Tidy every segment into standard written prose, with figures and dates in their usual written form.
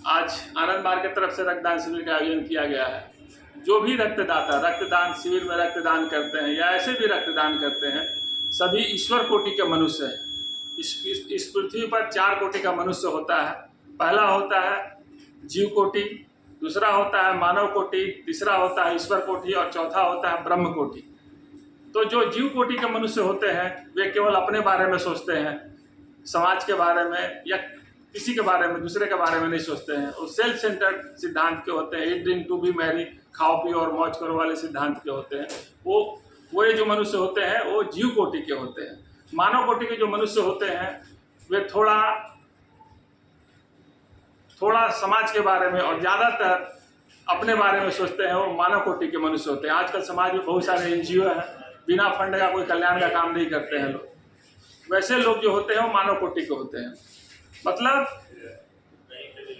आज आनंद मार्ग की तरफ से रक्तदान शिविर का आयोजन किया गया है। जो भी रक्तदाता रक्तदान शिविर में रक्तदान करते हैं या ऐसे भी रक्तदान करते हैं, सभी ईश्वर कोटि के मनुष्य हैं। इस पृथ्वी पर 4 कोटि का मनुष्य होता है। पहला होता है जीव कोटि, दूसरा होता है मानव कोटि, तीसरा होता है ईश्वर कोटि और चौथा होता है ब्रह्म कोटि। तो जो जीव कोटि के मनुष्य होते हैं वे केवल अपने बारे में सोचते हैं, समाज के बारे में या किसी के बारे में, दूसरे के बारे में नहीं सोचते हैं। वो सेल्फ सेंटर्ड सिद्धांत के होते हैं। Eat drink to be merry, खाओ पियो और मौज करो वाले सिद्धांत के होते हैं। वो ये जो मनुष्य होते हैं वो जीव कोटि के होते हैं। मानव कोटि के जो मनुष्य होते हैं वे थोड़ा समाज के बारे में और ज़्यादातर अपने बारे में सोचते हैं। वो मानव कोटि के मनुष्य होते हैं। आजकल समाज में बहुत सारे NGO हैं, बिना फंड का कोई कल्याण का काम नहीं करते हैं लोग। वैसे लोग जो होते हैं वो मानव कोटि के होते हैं। मतलब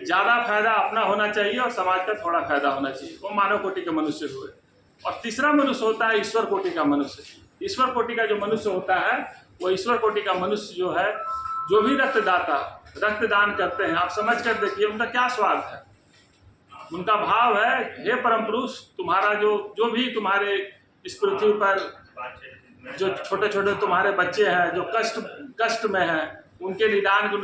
ज़्यादा फायदा अपना होना चाहिए और समाज का थोड़ा फायदा होना चाहिए, वो मानव कोटि के मनुष्य हुए। और तीसरा मनुष्य होता है ईश्वर कोटि का मनुष्य। ईश्वर कोटि का जो मनुष्य होता है वो ईश्वर कोटि का मनुष्य जो है, जो भी रक्तदाता रक्तदान करते हैं, आप समझ कर देखिए उनका क्या स्वार्थ है। उनका भाव है, हे परम पुरुष, तुम्हारा जो भी तुम्हारे इस पृथ्वी पर जो छोटे छोटे तुम्हारे बच्चे हैं जो कष्ट में हैं, उनके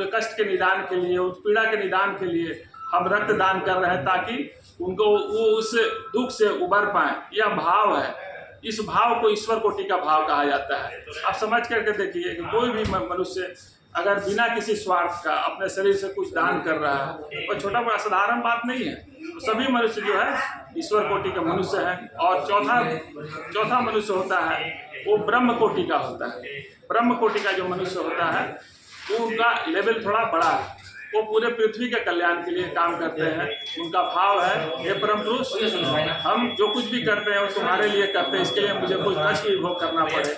कष्ट के निदान के लिए, उस पीड़ा के निदान के लिए हम रक्तदान कर रहे हैं ताकि उनको वो उस दुख से उबर पाएं। यह भाव है। इस भाव को ईश्वर कोटि का भाव कहा जाता है। आप समझ करके देखिए कि कोई भी मनुष्य अगर बिना किसी स्वार्थ का अपने शरीर से कुछ दान कर रहा है, वो छोटा बड़ा साधारण बात नहीं है। तो सभी मनुष्य जो है ईश्वर कोटि का मनुष्य है। और चौथा मनुष्य होता है वो ब्रह्म कोटि का होता है। ब्रह्म कोटि का जो मनुष्य होता है वो उनका लेवल थोड़ा बड़ा है। वो पूरे पृथ्वी के कल्याण के लिए काम करते हैं। उनका भाव है, हे परम पुरुष, हम जो कुछ भी करते हैं वो तुम्हारे लिए करते हैं, इसके लिए मुझे कोई कष्ट भी भोग करना पड़े।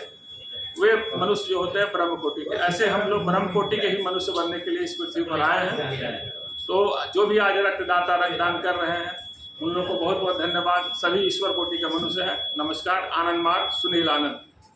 वे मनुष्य जो होते हैं ब्रह्म कोटि के। ऐसे हम लोग ब्रह्म कोटि के ही मनुष्य बनने के लिए इस पृथ्वी पर आए हैं। तो जो भी आज रक्तदाता रक्तदान कर रहे हैं उन लोगों को बहुत बहुत धन्यवाद। सभी ईश्वर कोटि के मनुष्य हैं। नमस्कार। आनंद मार्ग, सुनील आनंद।